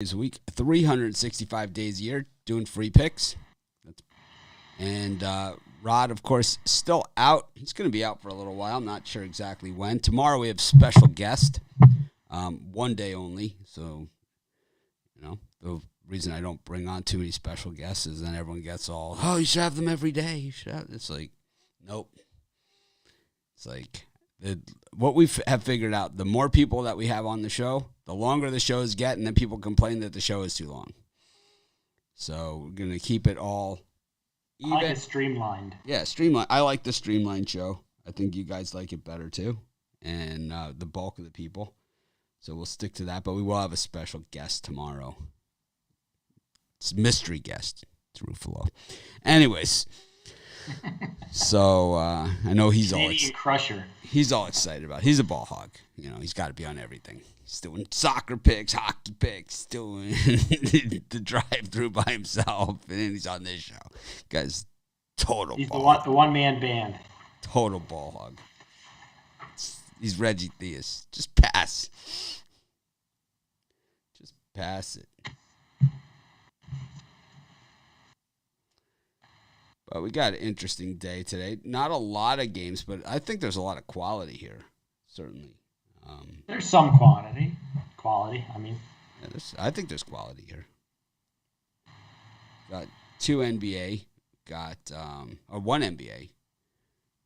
days a week, 365 days a year, doing free picks. And Rod, of course, still out. He's going to be out for a little while. I'm not sure exactly when. Tomorrow we have special guest, one day only. So, the reason I don't bring on too many special guests is then everyone gets all, oh, you should have them every day. You should have. It's like, nope. It's like what we have figured out, the more people that we have on the show, the longer the shows get, and then people complain that the show is too long. So we're going to keep it all even. I like it streamlined. Yeah, streamlined. I like the streamlined show. I think you guys like it better too, and the bulk of the people. So we'll stick to that, but we will have a special guest tomorrow. It's a mystery guest. It's Ruffalo. Anyways, so I know he's Canadian crusher. He's all excited about it. He's a ball hog. He's got to be on everything. He's doing soccer picks, hockey picks, doing the drive-through by himself, and then he's on this show. Guy's total He's ball hog. the one-man band. Total ball hog. He's Reggie Theus. Just pass. Just pass it. But we got an interesting day today. Not a lot of games, but I think there's a lot of quality here, certainly. There's some quality. Yeah, I think there's quality here. Got two NBA, one NBA,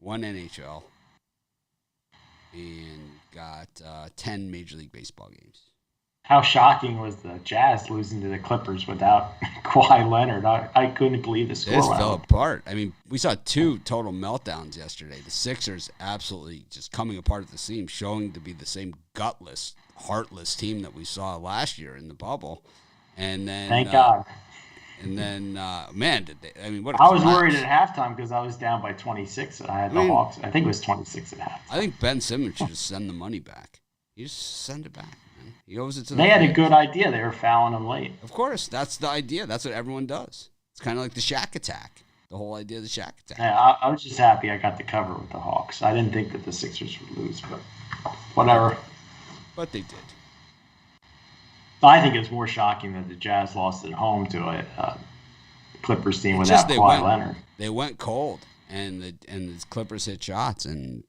one NHL, and got 10 Major League Baseball games. How shocking was the Jazz losing to the Clippers without Kawhi Leonard? I couldn't believe the score. It just fell apart. I mean, we saw two total meltdowns yesterday. The Sixers absolutely just coming apart at the seams, showing to be the same gutless, heartless team that we saw last year in the bubble. And then, thank God. And then, man, did they? I mean, what? I was worried at halftime because I was down by 26, and I had the Hawks. I think it was 26 at halftime. I think Ben Simmons should just send the money back. You just send it back. He owes it to They had a good idea. They were fouling him late. Of course. That's the idea. That's what everyone does. It's kind of like the Shaq attack. The whole idea of the Shaq attack. Yeah, I was just happy I got the cover with the Hawks. I didn't think that the Sixers would lose, but whatever. But they did. I think it's more shocking that the Jazz lost at home to a Clippers team without Kawhi Leonard. They went cold, and the Clippers hit shots, and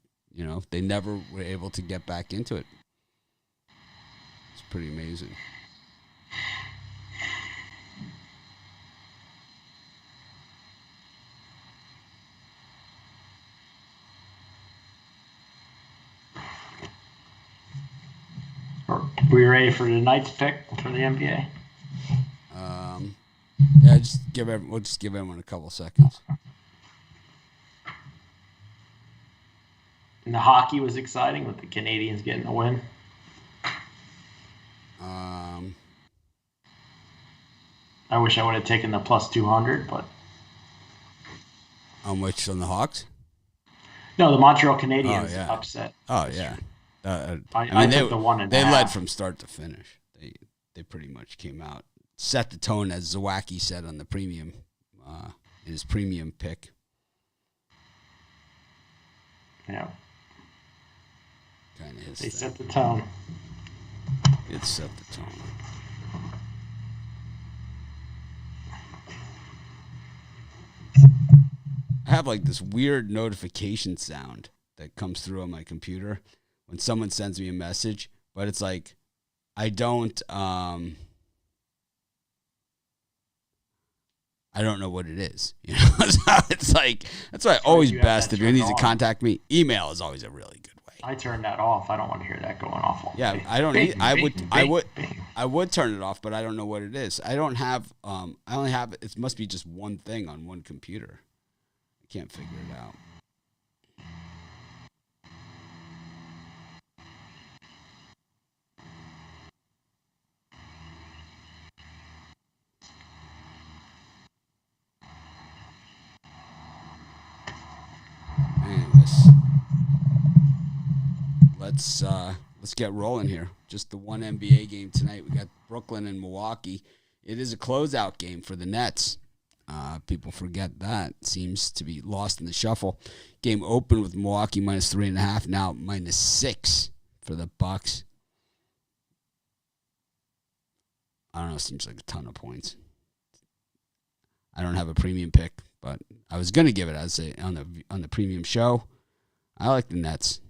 they never were able to get back into it. Pretty amazing. Are we ready for tonight's pick for the NBA? Yeah, we'll just give everyone a couple seconds. And the hockey was exciting with the Canadians getting a win. I wish I would have taken the plus 200, but on which, on the Hawks? No, the Montreal Canadiens upset. Oh yeah, I took the 1.5. They led from start to finish. They pretty much came out, set the tone, as Zawacki said on the premium, his premium pick. Yeah, kind of his. They set the tone. It set the tone. I have like this weird notification sound that comes through on my computer when someone sends me a message, but it's like I don't know what it is. It's like that's why always best if you need to contact me. Email is always a really good way. I turn that off. I don't want to hear that going off all day. I don't. I would turn it off, but I don't know what it is. I don't have. I only have. It must be just one thing on one computer. I can't figure it out. Anyways, let's get rolling here. Just the one NBA game tonight. We got Brooklyn and Milwaukee. It is a closeout game for the Nets. People forget that. Seems to be lost in the shuffle. Game opened with Milwaukee minus 3.5. Now minus 6 for the Bucks. I don't know. It seems like a ton of points. I don't have a premium pick, but I was gonna give it as on the premium show. I like the Nets.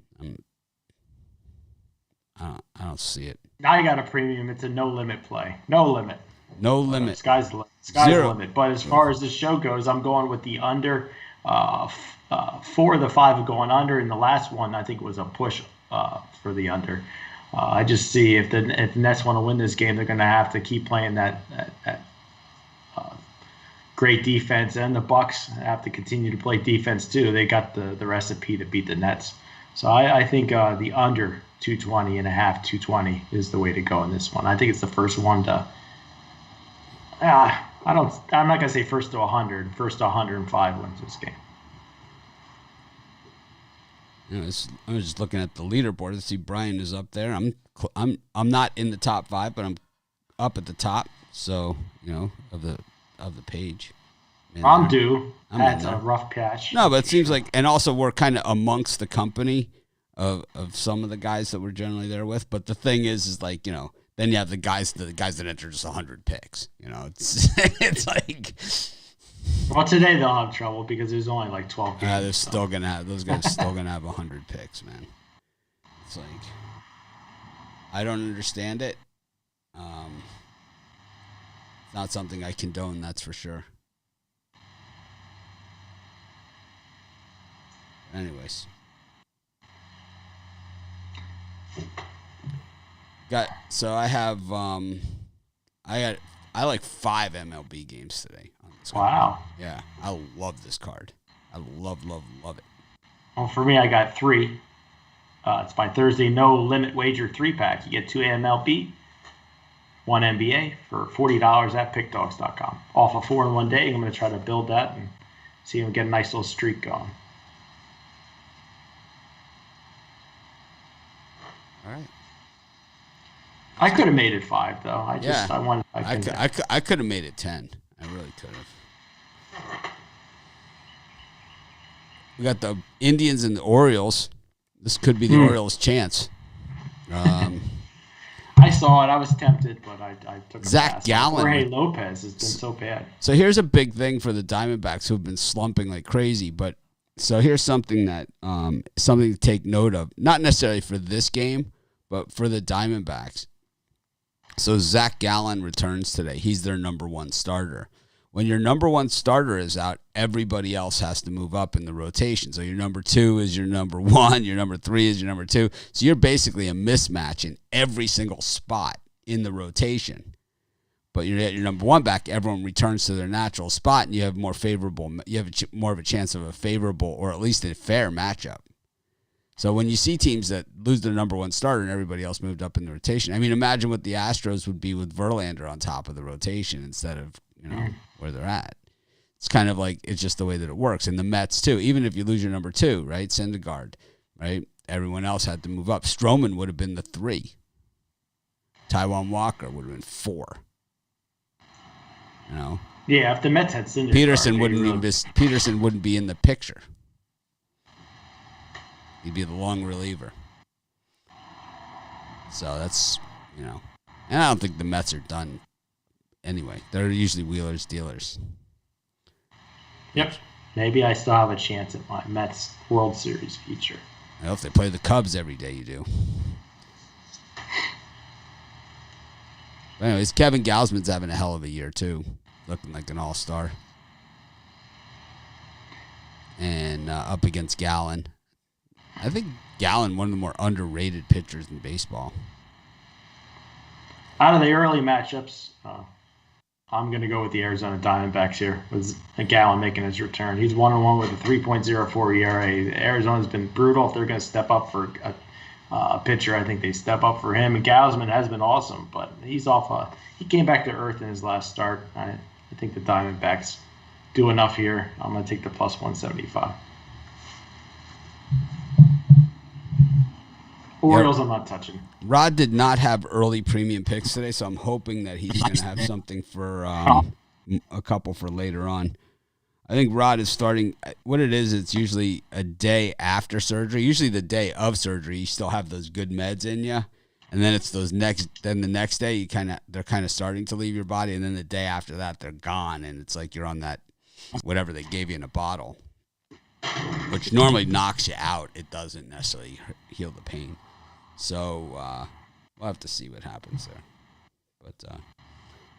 I don't see it. Now you got a premium. It's a no limit play. No limit. No limit. Sky's the limit. But as far as this show goes, I'm going with the under. 4 of the 5 are going under, and the last one I think was a push for the under. I just see if the Nets want to win this game, they're going to have to keep playing that great defense, and the Bucks have to continue to play defense too. They got the recipe to beat the Nets. So I think the under 220 and a half, 220 is the way to go in this one. I think it's the first one to. I'm not gonna say first to 100. First to 105 wins this game. I'm just looking at the leaderboard to see Brian is up there. I'm not in the top 5, but I'm up at the top. So of the page. I'm due. That's a rough patch. No, but it seems like, and also we're kind of amongst the company of some of the guys that we're generally there with. But the thing is like then you have the guys that enter just 100 picks. It's like. Well, today they'll have trouble because there's only like 12 games. They're still gonna have those guys. Still gonna have 100 picks, man. It's like I don't understand it. It's not something I condone. That's for sure. Anyways, I have I like 5 MLB games today. Wow. Yeah, I love this card. I love it. Well, for me, I got 3. It's my Thursday no limit wager 3-pack. You get 2 MLB, 1 NBA for $40 at pickdogs.com. Off a 4 in 1 day. I'm going to try to build that and see if we get a nice little streak going. All right. I could have made it 5 though. I could have made it 10. I really could have. We got the Indians and the Orioles. This could be the Orioles' chance. I saw it. I was tempted, but I took a Zach pass. Gallen. Jorge Lopez has been so bad. So here's a big thing for the Diamondbacks who have been slumping like crazy. But so here's something that something to take note of. Not necessarily for this game, but for the Diamondbacks. So Zach Gallen returns today. He's their number 1 starter. When your number 1 starter is out, everybody else has to move up in the rotation. So your number 2 is your number 1, your number 3 is your number 2. So you're basically a mismatch in every single spot in the rotation. But you get your number 1 back, everyone returns to their natural spot, and you have more of a chance of a favorable or at least a fair matchup. So when you see teams that lose their number 1 starter and everybody else moved up in the rotation, I mean, imagine what the Astros would be with Verlander on top of the rotation instead of where they're at. It's kind of like it's just the way that it works. And the Mets too. Even if you lose your number 2, right, Syndergaard, right, everyone else had to move up. Stroman would have been the 3. Taijuan Walker would have been 4. Yeah, if the Mets had Syndergaard, Peterson wouldn't be in the picture. He'd be the long reliever. So that's, and I don't think the Mets are done anyway. They're usually wheelers, dealers. Yep. Maybe I still have a chance at my Mets World Series future. Well, if they play the Cubs every day, you do. But anyways, Kevin Gausman's having a hell of a year, too. Looking like an all-star. And up against Gallen. I think Gallen, one of the more underrated pitchers in baseball. Out of the early matchups, I'm going to go with the Arizona Diamondbacks here, with Gallen making his return. He's 1-1 with a 3.04 ERA. Arizona's been brutal. If they're going to step up for a pitcher, I think they step up for him. And Gausman has been awesome, but he's off. He came back to earth in his last start. I think the Diamondbacks do enough here. I'm going to take the plus 175. Orioles, I'm not touching. Rod did not have early premium picks today, so I'm hoping that he's going to have something for a couple for later on. I think Rod is starting. What it is, it's usually a day after surgery. Usually the day of surgery, you still have those good meds in you, And then it's the next day they're kind of starting to leave your body, and then the day after that they're gone, and it's like you're on that whatever they gave you in a bottle, which normally knocks you out. It doesn't necessarily heal the pain. So we'll have to see what happens there. But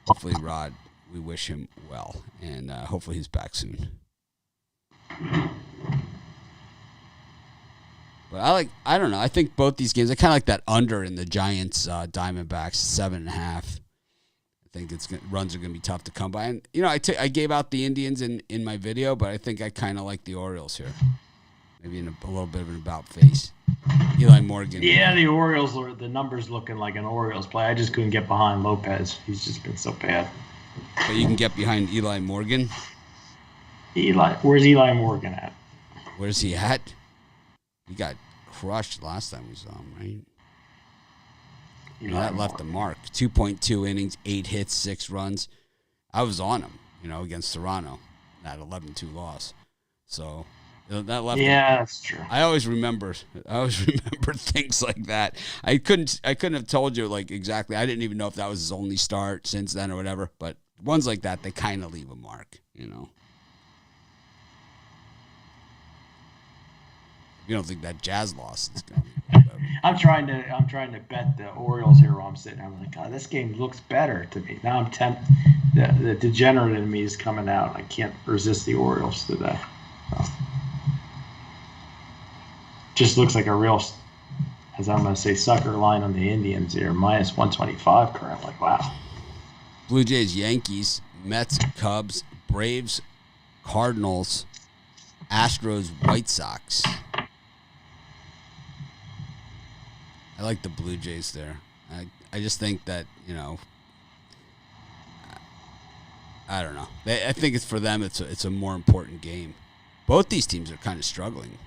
hopefully Rod, we wish him well, and hopefully he's back soon. But I don't know. I think both these games, I kind of like that under in the Giants Diamondbacks 7.5. I think runs are going to be tough to come by. And, I gave out the Indians in my video, but I think I kind of like the Orioles here. Maybe in a little bit of an about face. Eli Morgan. Yeah, the Orioles, the numbers looking like an Orioles play. I just couldn't get behind Lopez. He's just been so bad. But you can get behind Eli Morgan? Where's Eli Morgan at? Where's he at? He got crushed last time we saw him, right? That left a mark. 2.2 innings, 8 hits, 6 runs. I was on him, against Toronto. That 11-2 loss. So that left. Yeah, that's true. I always remember things like that. I couldn't have told you like exactly. I didn't even know if that was his only start since then or whatever. But ones like that, they kind of leave a mark, You don't think that Jazz loss is going to be better? I'm trying to bet the Orioles here while I'm sitting there. I'm like, God, this game looks better to me. Now I'm tempted. The degenerate in me is coming out. I can't resist the Orioles today. So. Just looks like a real, as I'm going to say, sucker line on the Indians here. Minus 125 current. Like, wow. Blue Jays, Yankees, Mets, Cubs, Braves, Cardinals, Astros, White Sox. I like the Blue Jays there. I just think that, I don't know. I think it's for them. It's a more important game. Both these teams are kind of struggling.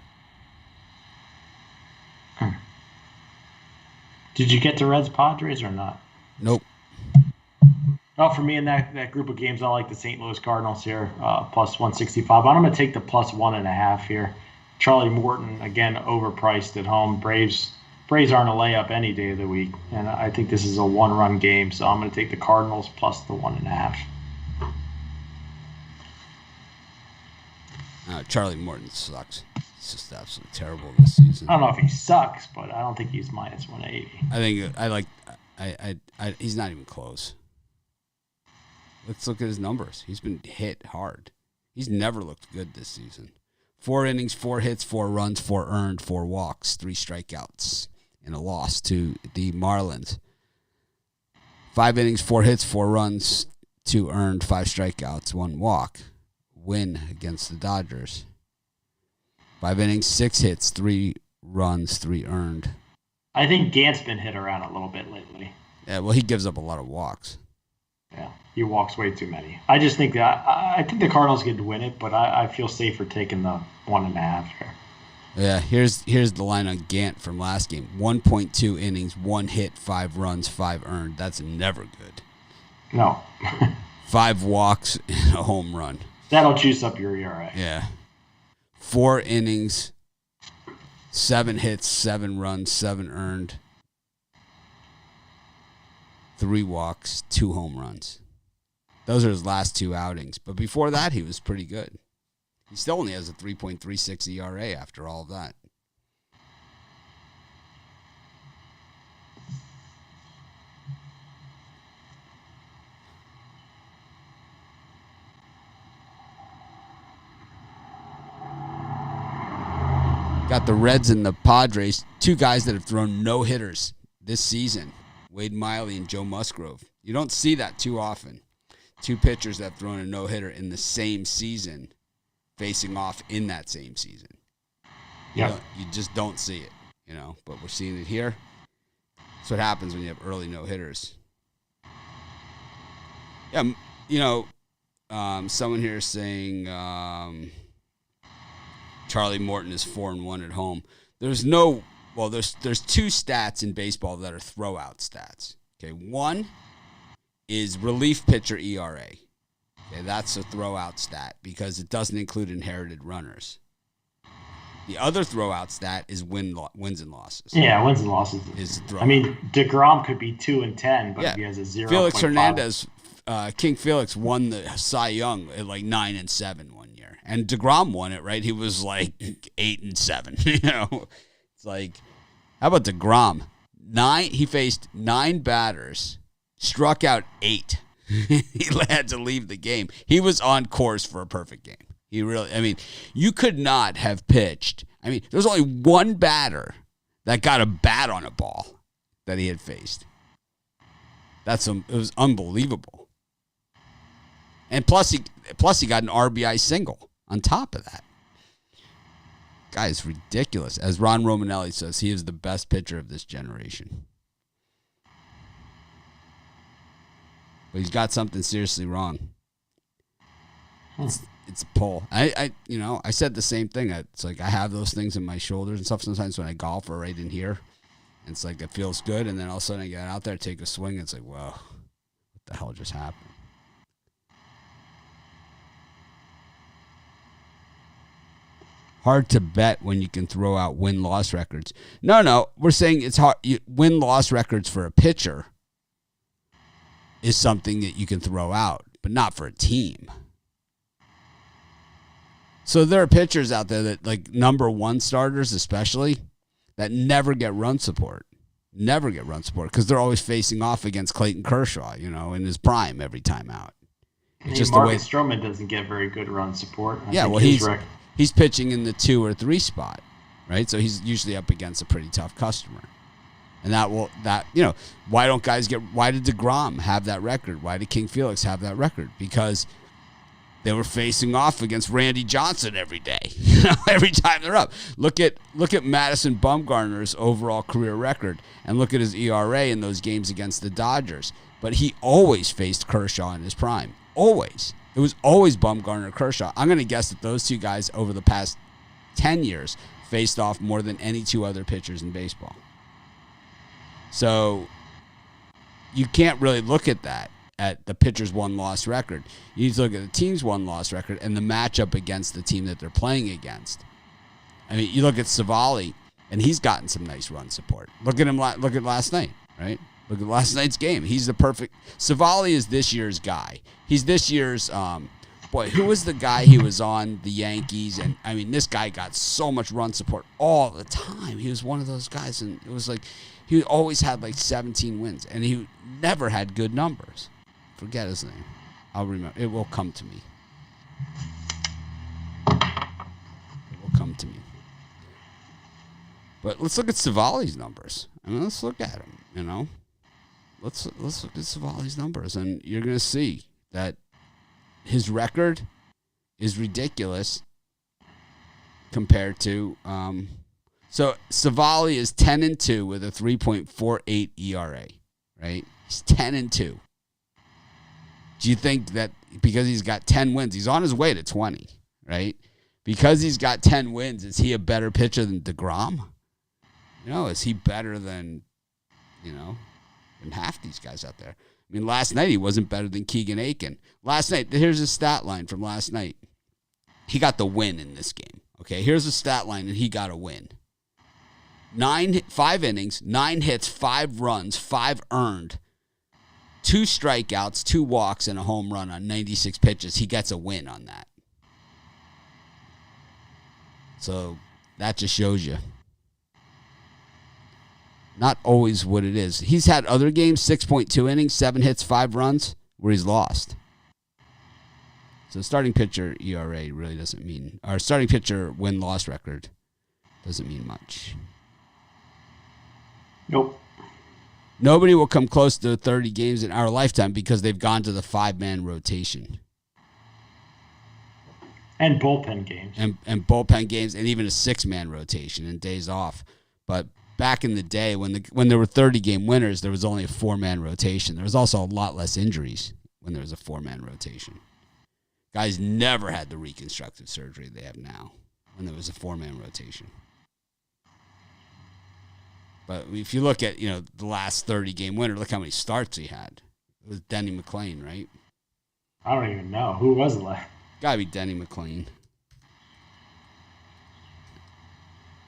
Did you get the Reds Padres or not? Nope. Well, for me in that group of games, I like the St. Louis Cardinals here, plus 165. I'm going to take the plus 1.5 here. Charlie Morton, again, overpriced at home. Braves aren't a layup any day of the week, and I think this is a one-run game, so I'm going to take the Cardinals plus the 1.5. Charlie Morton sucks. It's just absolutely terrible this season. I don't know if he sucks, but I don't think he's minus 180. I think he's not even close. Let's look at his numbers. He's been hit hard. He's never looked good this season. 4 innings, 4 hits, 4 runs, 4 earned, 4 walks, 3 strikeouts, and a loss to the Marlins. 5 innings, 4 hits, 4 runs, 2 earned, 5 strikeouts, 1 walk. Win against the Dodgers. 5 innings, 6 hits, 3 runs, 3 earned. I think Gant's been hit around a little bit lately. Yeah, well, he gives up a lot of walks. Yeah, he walks way too many. I just think that I think the Cardinals get to win it, but I feel safer taking the 1.5 here. Yeah, here's the line on Gant from last game. 1.2 innings, 1 hit, 5 runs, 5 earned. That's never good. No. 5 walks and a home run. That'll juice up your ERA. Yeah. 4 innings, 7 hits, 7 runs, 7 earned. 3 walks, 2 home runs. Those are his last 2 outings. But before that, he was pretty good. He still only has a 3.36 ERA after all of that. Got the Reds and the Padres, 2 guys that have thrown no-hitters this season. Wade Miley and Joe Musgrove. You don't see that too often. 2 pitchers that have thrown a no-hitter in the same season, facing off in that same season. You just don't see it, but we're seeing it here. That's what happens when you have early no-hitters. Yeah, someone here is saying Charlie Morton is 4-1 at home. There's 2 stats in baseball that are throwout stats. Okay, one is relief pitcher ERA. Okay, that's a throwout stat because it doesn't include inherited runners. The other throwout stat is wins and losses. Yeah, wins and losses. I mean, DeGrom could be 2-10, but if he has a 0. Felix Hernandez, King Felix won the Cy Young at like 9-7 one year, and DeGrom won it. Right, he was like 8-7. You know, it's like, how about DeGrom? He faced 9 batters, struck out 8. He had to leave the game. He was on course for a perfect game. He really, I mean, you could not have pitched. I mean, there was only one batter that got a bat on a ball that he had faced. It was unbelievable. And plus he got an RBI single on top of that. Guy is ridiculous. As Ron Romanelli says, he is the best pitcher of this generation. But he's got something seriously wrong. It's a pull. I said the same thing. It's like I have those things in my shoulders and stuff sometimes when I golf or right in here. And it's like it feels good, and then all of a sudden I get out there, take a swing, and it's like, whoa, what the hell just happened? Hard to bet when you can throw out win-loss records. No, we're saying it's hard. Win-loss records for a pitcher is something that you can throw out, but not for a team. So there are pitchers out there that, like number 1 starters especially, that never get run support. Never get run support because they're always facing off against Clayton Kershaw, in his prime every time out. It's just Marcus Stroman doesn't get very good run support. He's pitching in the 2 or 3 spot, right? So he's usually up against a pretty tough customer. And why did DeGrom have that record? Why did King Felix have that record? Because they were facing off against Randy Johnson every day. Every time they're up. Look at Madison Bumgarner's overall career record and look at his ERA in those games against the Dodgers. But he always faced Kershaw in his prime. Always. It was always Bumgarner, Kershaw. I'm going to guess that those 2 guys over the past 10 years faced off more than any 2 other pitchers in baseball. So you can't really look at that, at the pitcher's won-loss record. You need to look at the team's won-loss record and the matchup against the team that they're playing against. I mean, you look at Savali, and he's gotten some nice run support. Look at him. Look at last night, right? Look at last night's game. He's the perfect. Savali is this year's guy. He's this year's. Who was the guy he was on the Yankees? And I mean, this guy got so much run support all the time. He was one of those guys, and it was like he always had like 17 wins, and he never had good numbers. Forget his name. I'll remember. It will come to me. It will come to me. But let's look at Savali's numbers. I mean, let's look at him, Let's look at Savali's numbers, and you're going to see that his record is ridiculous compared to so Savali is 10-2 with a 3.48 ERA, right? He's 10-2. Do you think that because he's got 10 wins, he's on his way to 20, right? Because he's got 10 wins, is he a better pitcher than DeGrom? Is he better than, than half these guys out there? I mean, last night he wasn't better than Keegan Aiken. Last night, here's his stat line from last night. He got the win in this game. Okay, here's the stat line, and he got a win. 5 innings, 9 hits, 5 runs, 5 earned. 2 strikeouts, 2 walks, and a home run on 96 pitches. He gets a win on that. So that just shows you. Not always what it is. He's had other games, 6.2 innings, 7 hits, 5 runs, where he's lost. So starting pitcher ERA really doesn't mean, or starting pitcher win-loss record doesn't mean much. Nope. Nobody will come close to 30 games in our lifetime because they've gone to the 5-man rotation. And bullpen games. And bullpen games, and even a 6-man rotation and days off. But back in the day, when there were 30-game winners, there was only a 4-man rotation. There was also a lot less injuries when there was a 4-man rotation. Guys never had the reconstructive surgery they have now when there was a 4-man rotation. But if you look at, the last 30-game winner, look how many starts he had. It was Denny McLain, right? I don't even know. Who was it? Gotta be Denny McLain.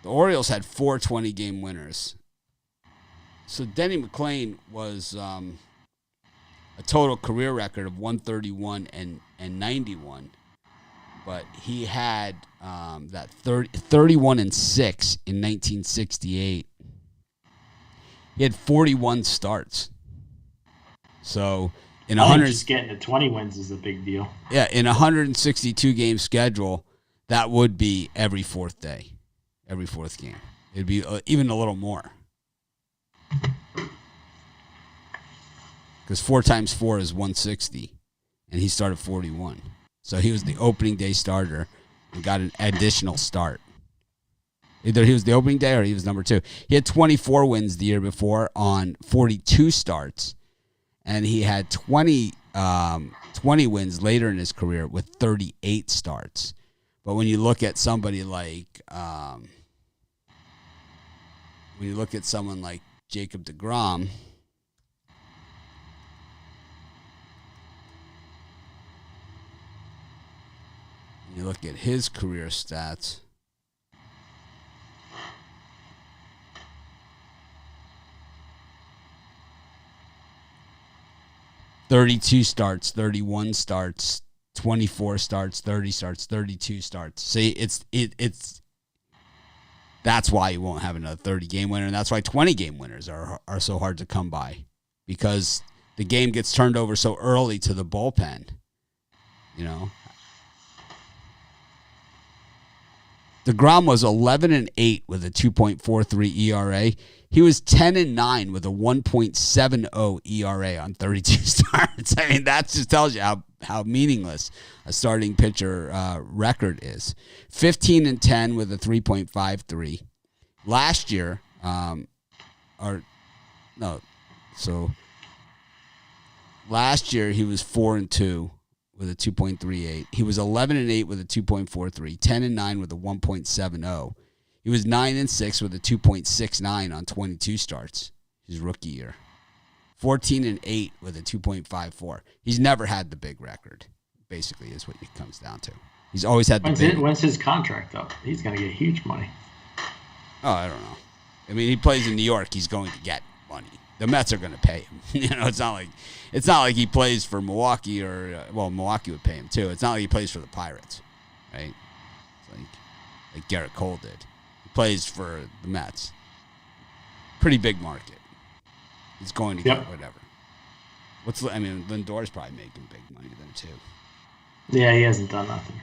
The Orioles had 4 20-game winners. So Denny McClain was a total career record of 131 and 91. But he had that 31 and 6 in 1968. He had 41 starts. So in 100, just getting to 20 wins is a big deal. Yeah, in a 162 game schedule, that would be every fourth day, every fourth game. It'd be even a little more. Because 4 times 4 is 160, and he started 41. So he was the opening day starter and got an additional start. Either he was the opening day or he was number 2. He had 24 wins the year before on 42 starts, and he had 20 wins later in his career with 38 starts. But when you look at somebody like someone like Jacob deGrom, you look at his career stats. "32 starts, 31 starts, 24 starts, 30 starts, 32 starts." See, it's that's why you won't have another 30-game winner, and that's why 20-game winners are so hard to come by, because the game gets turned over so early to the bullpen. You know, DeGrom was 11-8 with a 2.43 ERA. He was 10-9 with a 1.70 ERA on 32 starts. I mean, that just tells you how meaningless a starting pitcher record is. 15-10 with a 3.53. Last year, last year he was 4-2 with a 2.38. He was 11-8 with a 2.43. 10-9 with a 1.70. He was 9-6 with a 2.69 on 22 starts his rookie year. 14-8 with a 2.54. He's never had the big record, basically, is what it comes down to. He's always had the big. When's his contract up? He's going to get huge money. Oh, I don't know. I mean, he plays in New York. He's going to get money. The Mets are going to pay him. It's not like he plays for Milwaukee or Milwaukee would pay him too. It's not like he plays for the Pirates, right? It's like Garrett Cole did. Plays for the Mets. Pretty big market. He's going to get whatever. Lindor's probably making big money then too. Yeah, he hasn't done nothing.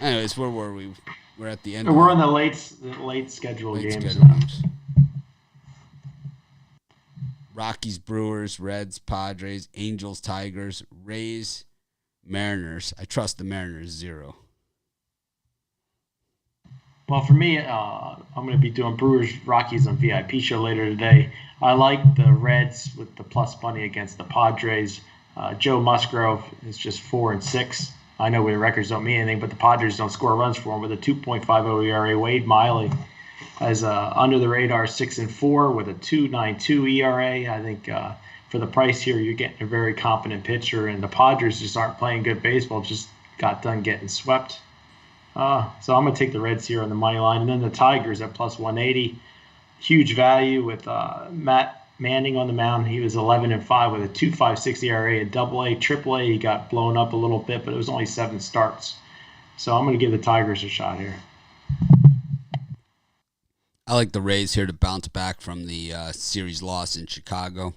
Anyways, where were we? We're at the end. We're on the late schedule games. Rockies, Brewers, Reds, Padres, Angels, Tigers, Rays, Mariners. I trust the Mariners 0. Well, for me, I'm going to be doing Brewers Rockies on VIP show later today. I like the Reds with the plus money against the Padres. Joe Musgrove is just 4-6. I know the records don't mean anything, but the Padres don't score runs for him with a 2.50 ERA. Wade Miley has under the radar 6-4 with a 2.92 ERA. I think for the price here, you're getting a very competent pitcher, and the Padres just aren't playing good baseball. Just got done getting swept. So I'm going to take the Reds here on the money line. And then the Tigers at plus 180. Huge value with Matt Manning on the mound. He was 11-5 with a 2.56 ERA, a AA, AAA. He got blown up a little bit, but it was only 7 starts. So I'm going to give the Tigers a shot here. I like the Rays here to bounce back from the series loss in Chicago.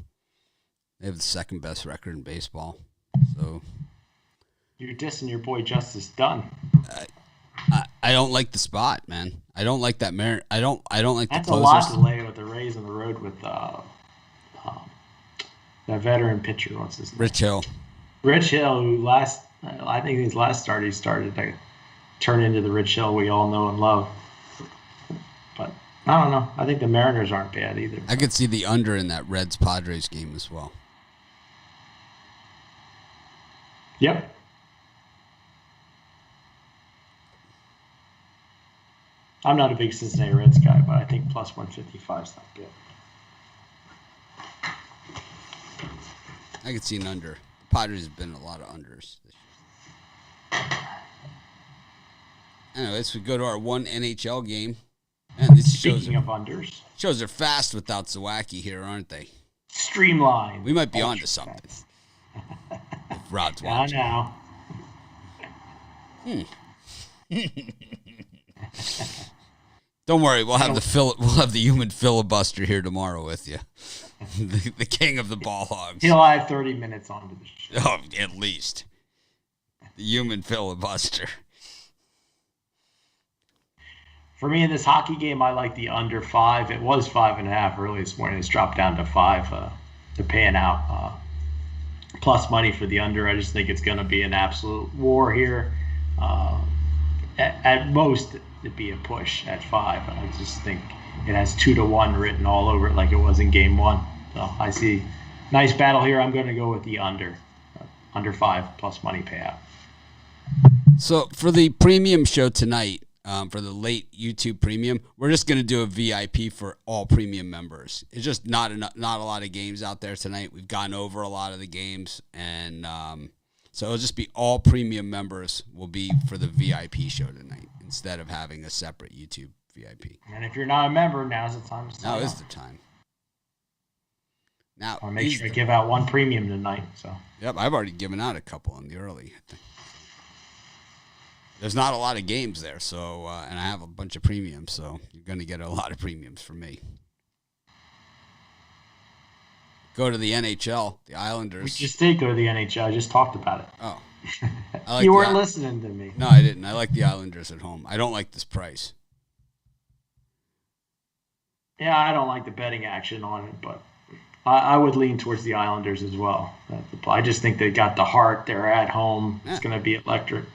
They have the second best record in baseball. So you're dissing your boy Justice Dunn. I don't like the spot, man. I don't like that. I don't like That's the closers. That's a lot to lay with the Rays on the road with that veteran pitcher. What's his name? Rich Hill. Rich Hill, who I think his last start he started to turn into the Rich Hill we all know and love. But I don't know. I think the Mariners aren't bad either. I could see the under in that Reds-Padres game as well. Yep. I'm not a big Cincinnati Reds guy, but I think plus 155 is not good. I could see an under. The Padres have been a lot of unders this year. Anyways, we go to our one NHL game. Man, these Speaking of unders, shows are fast without Zawacki here, aren't they? streamlined. We might be on to something. If Rod's watching. I know. Don't worry, we'll have the human filibuster here tomorrow with you. the king of the ball hogs. He'll have 30 minutes onto the show. Oh, at least. The human filibuster. For me in this hockey game, I like the under 5. It was 5.5 early this morning. It's dropped down to 5. They're paying out plus money for the under. I just think it's going to be an absolute war here. At most, it'd be a push at 5. I just think it has 2-1 written all over it like it was in game 1. So I see nice battle here. I'm going to go with the under 5 plus money payout. So for the premium show tonight, for the late YouTube premium, we're just going to do a VIP for all premium members. It's just not a lot of games out there tonight. We've gone over a lot of the games, and so it'll just be all premium members will be for the VIP show tonight instead of having a separate YouTube VIP. And if you're not a member, now's the time to sign up. Now is the time. Now I'll make sure to give out one premium tonight. So. Yep, I've already given out a couple in the early. I think. There's not a lot of games there, so and I have a bunch of premiums, so you're going to get a lot of premiums from me. Go to the NHL, the Islanders. We just did go to the NHL. I just talked about it. Oh. You weren't listening to me. No, I didn't. I like the Islanders at home. I don't like this price. Yeah, I don't like the betting action on it, but I would lean towards the Islanders as well. I just think they got the heart. They're at home. It's going to be electric.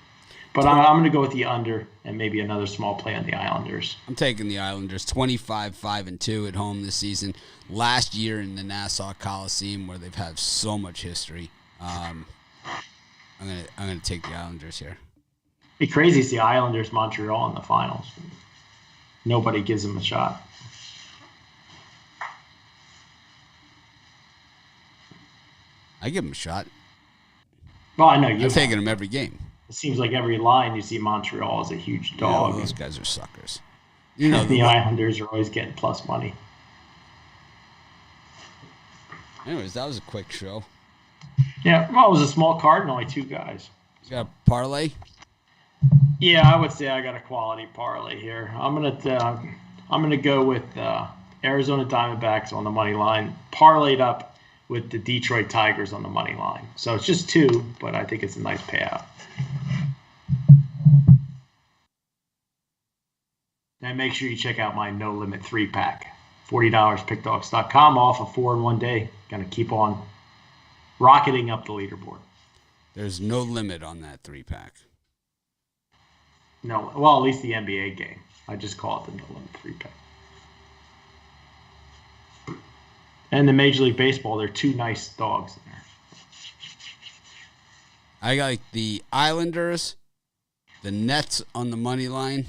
But I'm going to go with the under and maybe another small play on the Islanders. I'm taking the Islanders 25-5-2 at home this season. Last year in the Nassau Coliseum, where they've had so much history, I'm going to take the Islanders here. It'd be crazy to see Islanders Montreal in the finals. Nobody gives them a shot. I give them a shot. Well, I know you. I'm taking them every game. It seems like every line you see Montreal is a huge dog. Yeah, well, those guys are suckers. You know the Islanders are always getting plus money. Anyways, that was a quick show. Yeah, well, it was a small card and only 2 guys. You got a parlay? Yeah, I would say I got a quality parlay here. I'm gonna go with Arizona Diamondbacks on the money line, parlayed up with the Detroit Tigers on the money line. So it's just 2, but I think it's a nice payout. And make sure you check out my No Limit 3-pack. $40, pickdogs.com, off a 4 in 1 day. Gonna keep on rocketing up the leaderboard. There's no limit on that 3-pack. No, well, at least the NBA game. I just call it the No Limit 3-pack. And the Major League Baseball, there are 2 nice dogs in there. I like the Islanders, the Nets on the money line,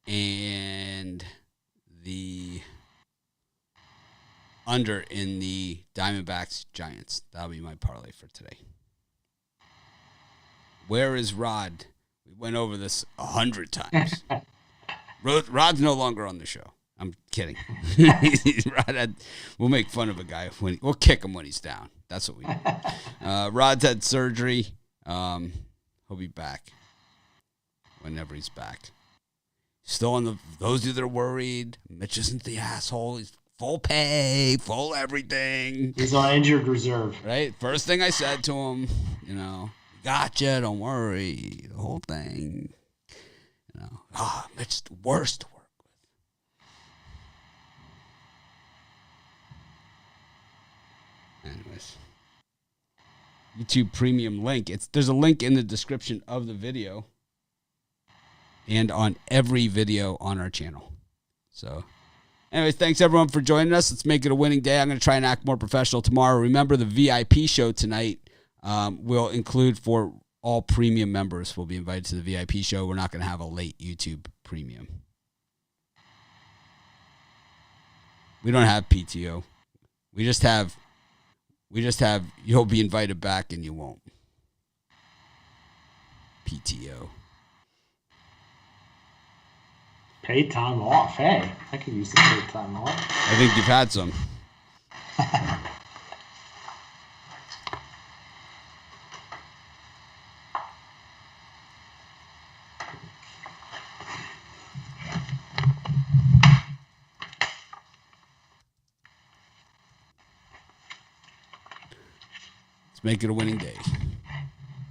and the under in the Diamondbacks Giants. That'll be my parlay for today. Where is Rod? We went over this 100 times. Rod's no longer on the show. I'm kidding. We'll make fun of a guy we'll kick him when he's down. That's what we do. Rod's had surgery. He'll be back whenever he's back. Still on those of you that are worried, Mitch isn't the asshole. He's full pay, full everything. He's on injured reserve. Right? First thing I said to him, gotcha, don't worry. The whole thing. Mitch is the worst to work with. Anyways. YouTube premium link. There's a link in the description of the video and on every video on our channel. So, anyways, thanks everyone for joining us. Let's make it a winning day. I'm going to try and act more professional tomorrow. Remember, the VIP show tonight will include for all premium members will be invited to the VIP show. We're not going to have a late YouTube premium. We don't have PTO. We just have you'll be invited back and you won't. PTO. Paid time off. Hey, I could use some paid time off. I think you've had some. Let's make it a winning day.